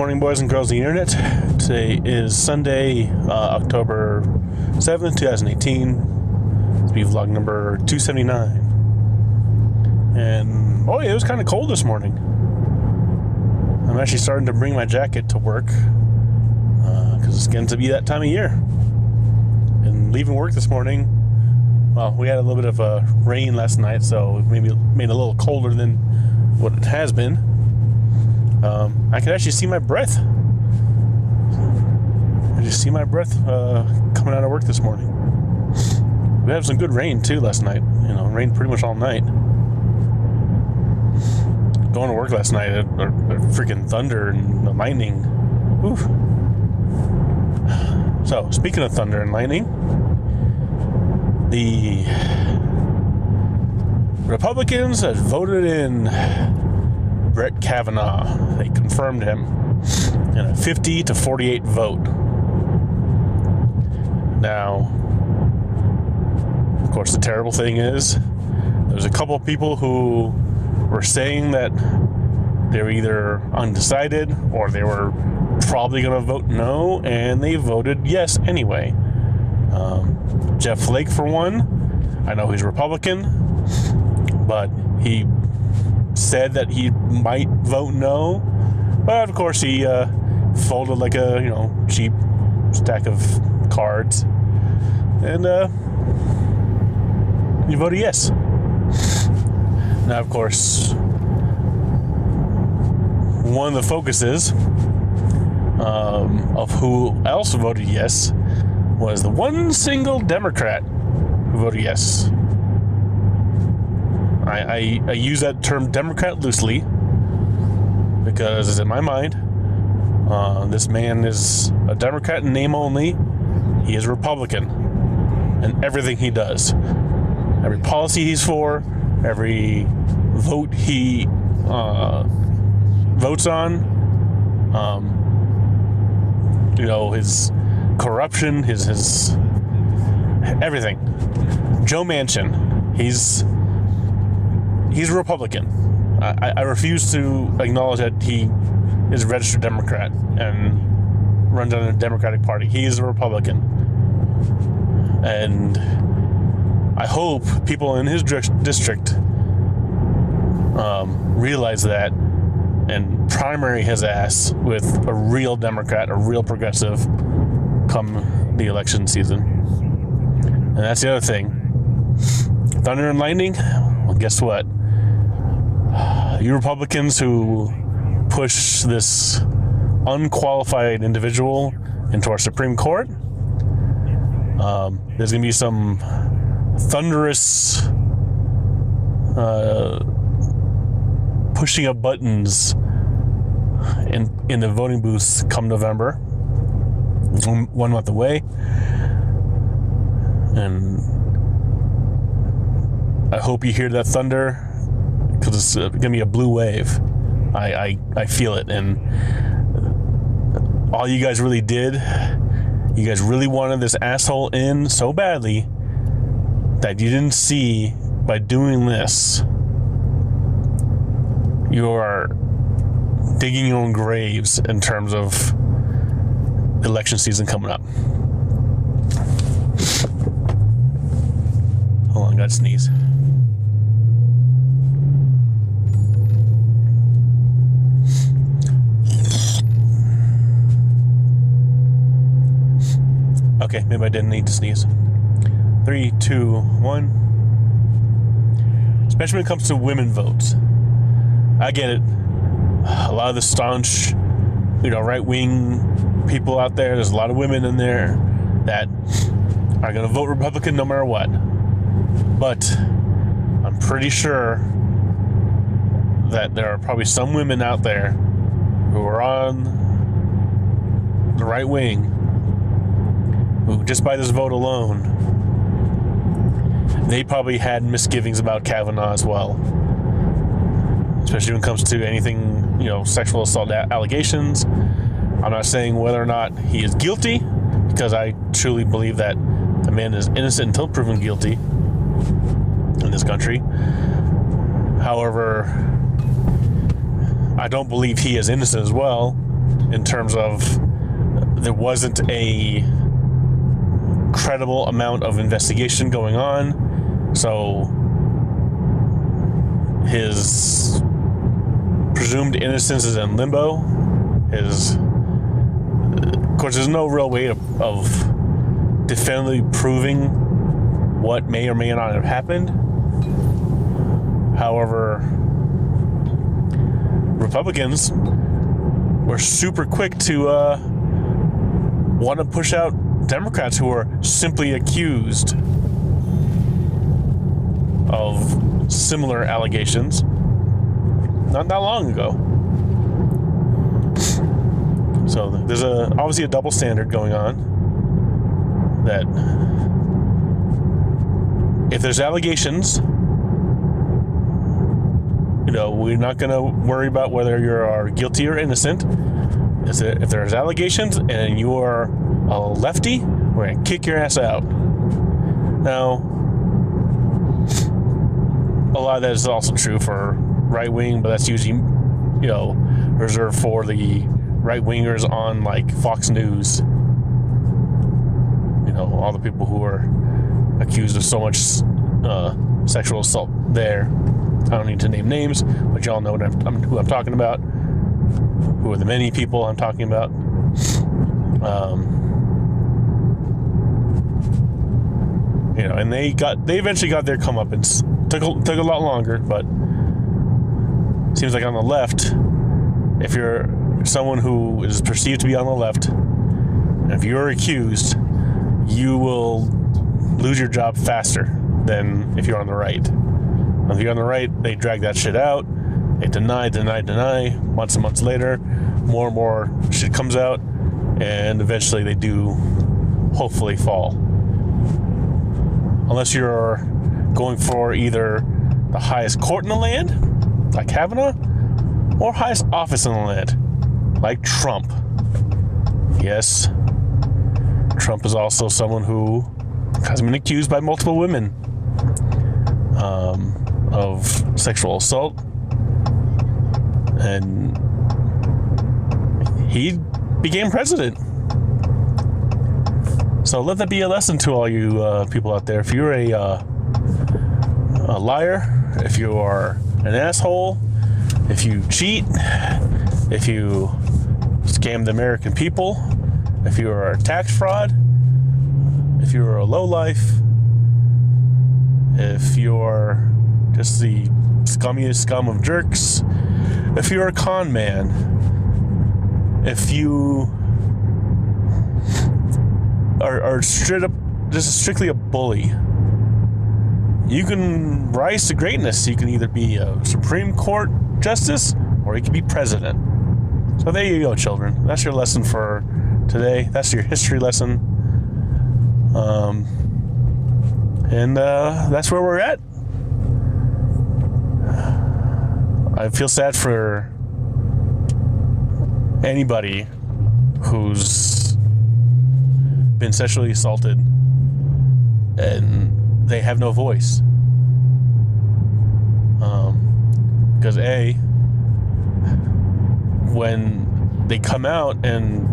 morning, boys and girls of the internet. Today is Sunday, October 7th, 2018. It's me vlog number 279. And, oh yeah, it was kind of cold this morning. I'm actually starting to bring my jacket to work because it's getting to be that time of year. And leaving work this morning, well, we had a little bit of rain last night, so it maybe made it a little colder than what it has been. I could actually see my breath. I just see my breath coming out of work this morning. We had some good rain too last night. You know, rained pretty much all night. Going to work last night, freaking thunder and the lightning. Whew. So, speaking of thunder and lightning, the Republicans have voted in Brett Kavanaugh. They confirmed him in a 50 to 48 vote. Now, of course, the terrible thing is there's a couple of people who were saying that they were either undecided or they were probably going to vote no, and they voted yes anyway. Jeff Flake, for one, I know he's Republican, but he said that he might vote no, but of course he folded like a cheap stack of cards, and he voted yes. Now, of course, one of the focuses of who else voted yes was the one single Democrat who voted yes. I use that term Democrat loosely because in my mind, this man is a Democrat in name only. He is Republican in everything he does. Every policy he's for, every vote he votes on, his corruption, his everything. Joe Manchin, he's a Republican. I refuse to acknowledge that he is a registered Democrat and runs on the Democratic Party. He is a Republican. And I hope people in his district realize that and primary his ass with a real Democrat, a real progressive, come the election season. And that's the other thing. Thunder and lightning, well, guess what? You Republicans who push this unqualified individual into our Supreme Court, there's going to be some thunderous pushing of buttons in the voting booths come November. 1 month away. And I hope you hear that thunder, because it's going to be a blue wave. I feel it. And all you guys really did, you guys really wanted this asshole in so badly that you didn't see by doing this, you are digging your own graves in terms of election season coming up. Hold on, I gotta sneeze. Okay, maybe I didn't need to sneeze. 3, 2, 1. Especially when it comes to women votes. I get it. A lot of the staunch, right-wing people out there, there's a lot of women in there that are going to vote Republican no matter what. But I'm pretty sure that there are probably some women out there who are on the right wing who, just by this vote alone, they probably had misgivings about Kavanaugh as well. Especially when it comes to anything, sexual assault allegations. I'm not saying whether or not he is guilty, because I truly believe that the man is innocent until proven guilty in this country. However, I don't believe he is innocent as well, in terms of there wasn't a credible amount of investigation going on, so his presumed innocence is in limbo. Of course, there's no real way of definitively proving what may or may not have happened. However, Republicans were super quick to want to push out Democrats who are simply accused of similar allegations not that long ago. So there's obviously a double standard going on, that if there's allegations, we're not going to worry about whether you are guilty or innocent. If there's allegations and you are a lefty, we're going to kick your ass out. Now, a lot of that is also true for right wing, but that's usually, reserved for the right wingers on like Fox News. All the people who are accused of so much sexual assault there. I don't need to name names, but y'all know who I'm talking about. Who are the many people I'm talking about? And they eventually got their comeuppance. Took a lot longer, but seems like on the left, if you're someone who is perceived to be on the left, and if you're accused, you will lose your job faster than if you're on the right. If you're on the right, they drag that shit out. They deny. Months and months later, more and more shit comes out, and eventually they do hopefully fall. Unless you're going for either the highest court in the land, like Kavanaugh, or highest office in the land, like Trump. Yes, Trump is also someone who has been accused by multiple women of sexual assault, and he became president. So let that be a lesson to all you people out there. If you're a liar, if you are an asshole, if you cheat, if you scam the American people, if you are a tax fraud, if you're a lowlife, if you're just the scummiest scum of jerks, if you're a con man, if you are straight up just strictly a bully, you can rise to greatness. You can either be a Supreme Court justice or you can be president. So there you go, children. That's your lesson for today. That's your history lesson. And that's where we're at. I feel sad for anybody who's been sexually assaulted and they have no voice. Because when they come out and,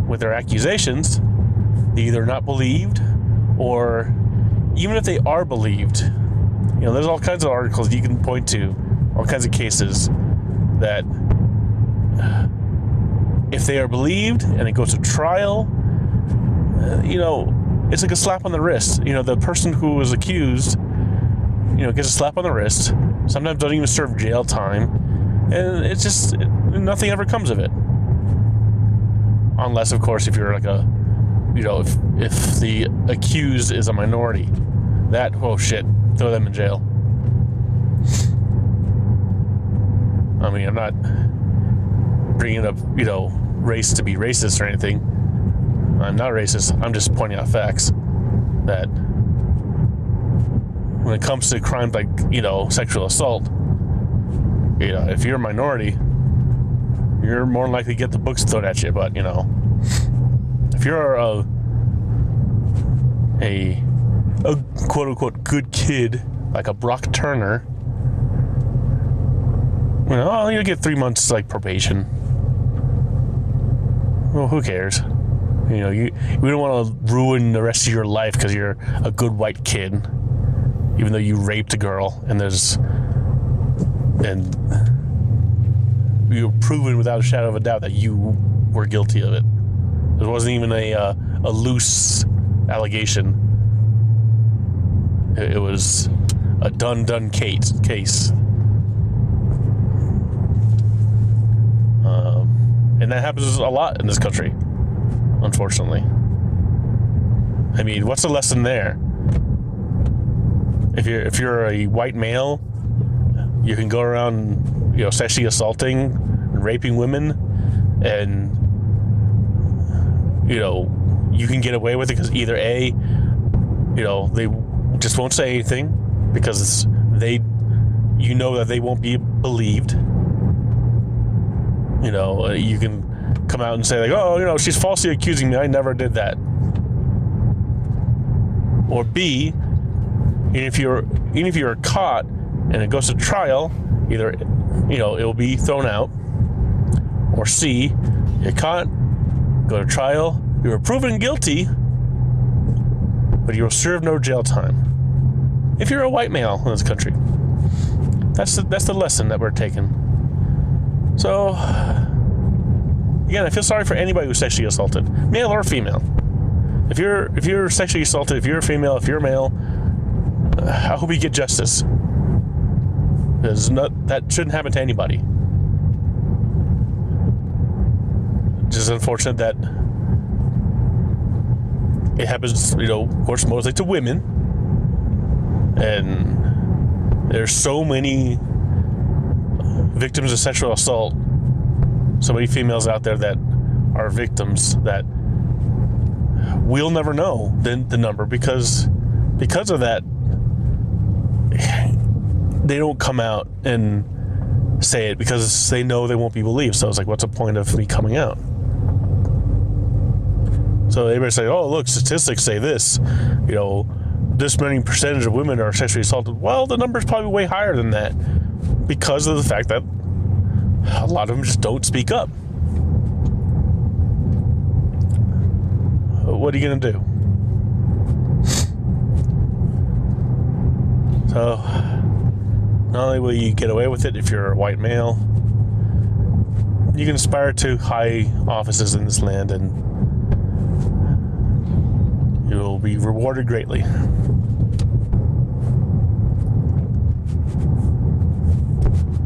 with their accusations, they're either not believed, or even if they are believed, there's all kinds of articles you can point to, all kinds of cases that if they are believed and it goes to trial, it's like a slap on the wrist. The person who was accused, gets a slap on the wrist, sometimes doesn't even serve jail time, and it's just, nothing ever comes of it. Unless, of course, if you're like if the accused is a minority, oh shit, throw them in jail. I mean, I'm not bringing up, race to be racist or anything. I'm not racist. I'm just pointing out facts that when it comes to crimes like, sexual assault, if you're a minority, you're more likely to get the books thrown at you. But, if you're a quote-unquote good kid, like a Brock Turner, you'll get 3 months like probation. well, who cares? You know, we don't want to ruin the rest of your life because you're a good white kid, even though you raped a girl and you're proven without a shadow of a doubt that you were guilty of it. It wasn't even a loose allegation. It was a done case. And that happens a lot in this country, unfortunately. I mean, what's the lesson there? If you're a white male, you can go around, you know, sexually assaulting and raping women, and you know, you can get away with it because either A, you know, they just won't say anything because you know that they won't be believed. You know, you can come out and say like, oh, you know, she's falsely accusing me. I never did that. Or B, even if you're caught and it goes to trial, either, you know, it will be thrown out. Or C, you're caught, go to trial, you were proven guilty, but you will serve no jail time. If you're a white male in this country, that's the lesson that we're taking. So, again, I feel sorry for anybody who's sexually assaulted, male or female. If you're sexually assaulted, if you're a female, if you're male, I hope you get justice. Because that shouldn't happen to anybody. Just unfortunate that it happens, you know, of course, mostly to women. And there's so many victims of sexual assault, so many females out there that are victims that we'll never know the number because of that. They don't come out and say it because they know they won't be believed. So it's like, what's the point of me coming out? So everybody say, oh, look, statistics say this, you know, this many percentage of women are sexually assaulted. Well, the number's probably way higher than that because of the fact that a lot of them just don't speak up. What are you going to do? So, not only will you get away with it if you're a white male, you can aspire to high offices in this land and you will be rewarded greatly.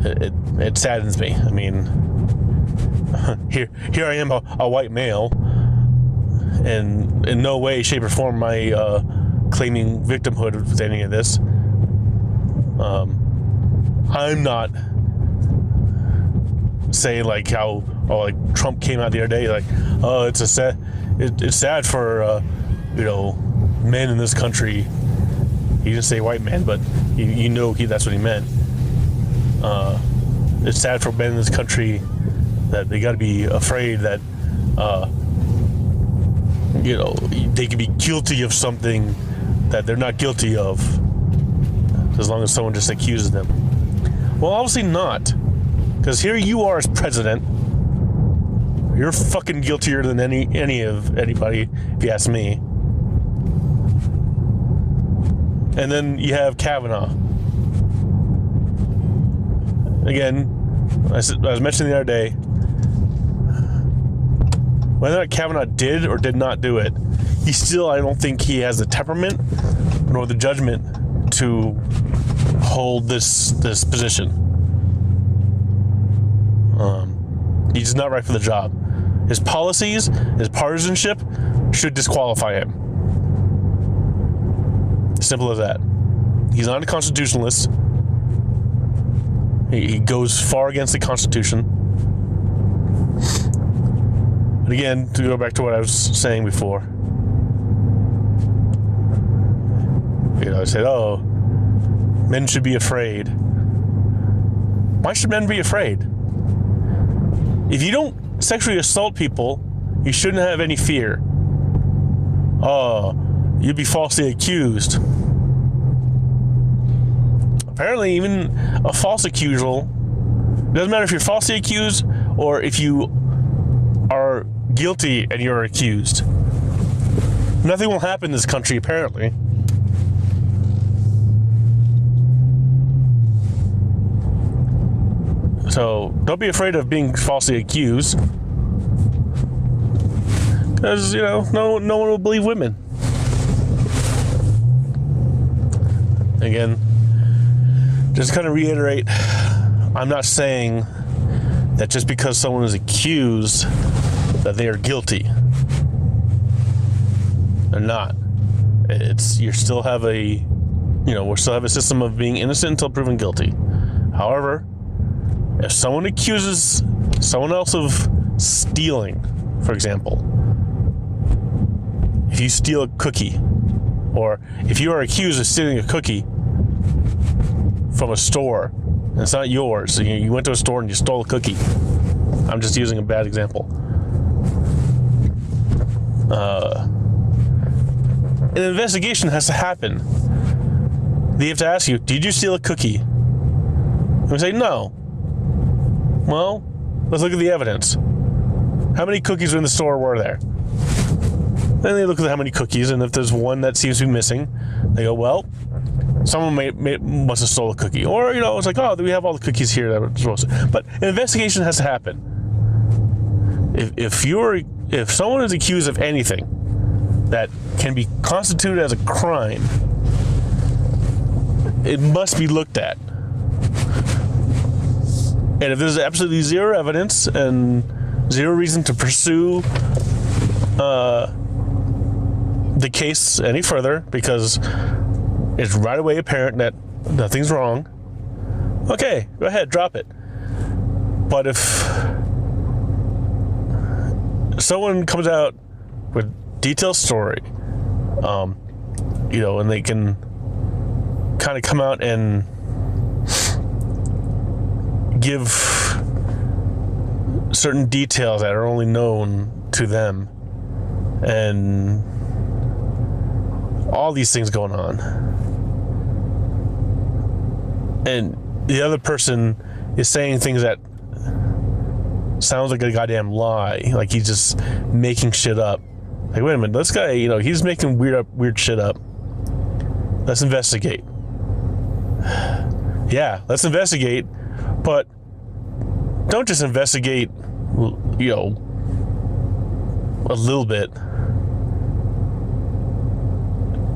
It saddens me. I mean, here I am, a white male, and in no way, shape, or form am I claiming victimhood with any of this. I'm not saying like how like Trump came out the other day like, oh, it's sad for you know, men in this country. He didn't say white men, but you know that's what he meant. It's sad for men in this country that they got to be afraid that you know, they can be guilty of something that they're not guilty of, as long as someone just accuses them. Well, obviously not, because here you are as president. You're fucking guiltier than anybody, if you ask me. And then you have Kavanaugh. Again, I was mentioning the other day, whether or not Kavanaugh did or did not do it, I don't think he has the temperament nor the judgment to hold this position. He's just not right for the job. His policies, his partisanship should disqualify him. Simple as that. He's not a constitutionalist. He goes far against the Constitution. And again, to go back to what I was saying before, you know, I said, oh, men should be afraid. Why should men be afraid? If you don't sexually assault people, you shouldn't have any fear. Oh, you'd be falsely accused. Apparently, even a false accusal, it doesn't matter if you're falsely accused or if you are guilty and you're accused. Nothing will happen in this country, apparently. So don't be afraid of being falsely accused, because no one will believe women. Again, just kind of reiterate, I'm not saying that just because someone is accused that they are guilty. They're not. You still have we still have a system of being innocent until proven guilty. However, if someone accuses someone else of stealing, for example, if you steal a cookie, or if you are accused of stealing a cookie from a store, and it's not yours, so you went to a store and you stole a cookie. I'm just using a bad example. An investigation has to happen. They have to ask you, did you steal a cookie? And we say, no. Well, let's look at the evidence. How many cookies in the store were there? Then they look at how many cookies, and if there's one that seems to be missing, they go, well, someone must have stole a cookie. Or, it's like, oh, we have all the cookies here that were supposed to. But an investigation has to happen. If someone is accused of anything that can be constituted as a crime, it must be looked at. And if there's absolutely zero evidence and zero reason to pursue the case any further, because it's right away apparent that nothing's wrong, okay, go ahead, drop it. But if someone comes out with detailed story, and they can kind of come out and give certain details that are only known to them, and all these things going on, and the other person is saying things that sounds like a goddamn lie, like he's just making shit up. Like, wait a minute, this guy, he's making weird shit up. Let's investigate. Yeah, let's investigate, but don't just investigate, a little bit.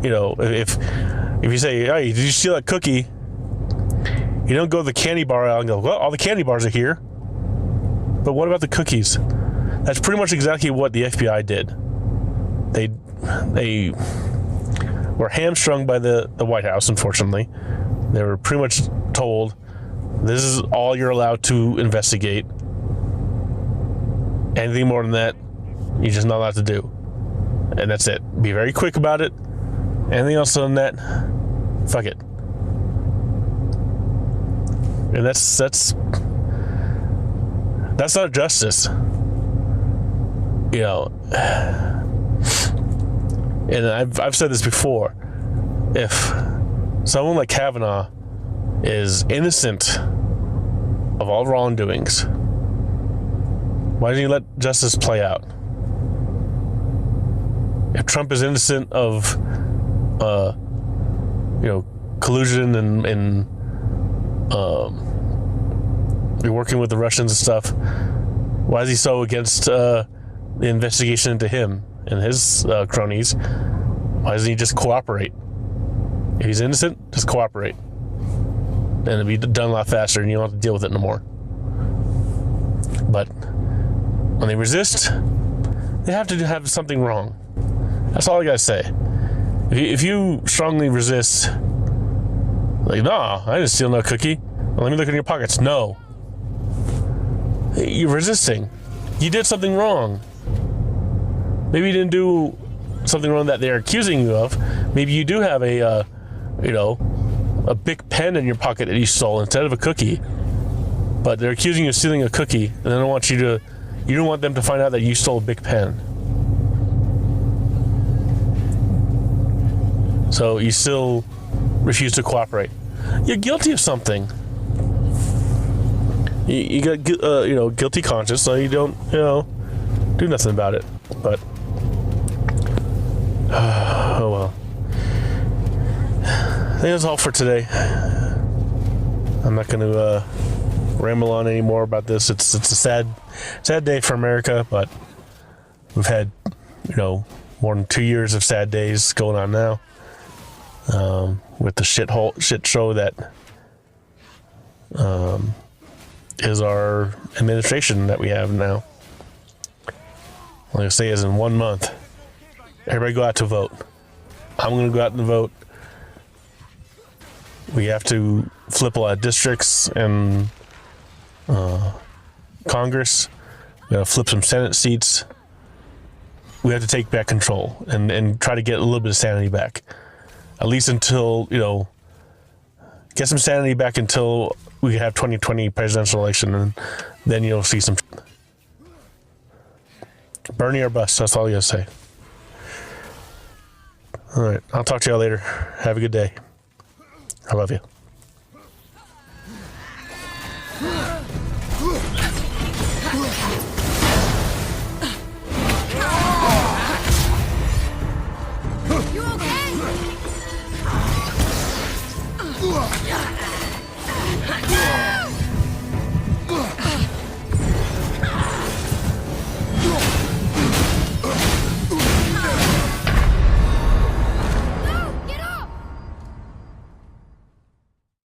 If you say, hey, did you steal that cookie? You don't go to the candy bar aisle and go, well, all the candy bars are here. But what about the cookies? That's pretty much exactly what the FBI did. They were hamstrung by the White House, unfortunately. They were pretty much told, this is all you're allowed to investigate. Anything more than that, you're just not allowed to do. And that's it. Be very quick about it. Anything else than that, fuck it. And that's not justice. And I've said this before. If someone like Kavanaugh is innocent of all wrongdoings, why didn't you let justice play out? If Trump is innocent of collusion and working with the Russians and stuff, why is he so against the investigation into him and his cronies? Why doesn't he just cooperate? If he's innocent, just cooperate. And it'll be done a lot faster and you don't have to deal with it no more. But when they resist, they have to have something wrong. That's all I gotta say. If you strongly resist, like, no, I didn't steal no cookie. Well, let me look in your pockets. No. You're resisting. You did something wrong. Maybe you didn't do something wrong that they're accusing you of. Maybe you do have a big pen in your pocket that you stole instead of a cookie. But they're accusing you of stealing a cookie, and they don't want you don't want them to find out that you stole a big pen. So you still refuse to cooperate. You're guilty of something. You got guilty conscience, so you don't do nothing about it. But oh well. I think that's all for today. I'm not going to ramble on anymore about this. It's a sad day for America, but we've had, more than 2 years of sad days going on now, with the shit show that is our administration that we have now. Like I say, is in 1 month. Everybody go out to vote. I'm going to go out and vote. We have to flip a lot of districts and Congress. We got to flip some Senate seats. We have to take back control and try to get a little bit of sanity back. At least until, get some sanity back until we have 2020 presidential election, and then you'll see some Bernie or bust. That's all you gotta say. All right, I'll talk to y'all later. Have a good day. I love you.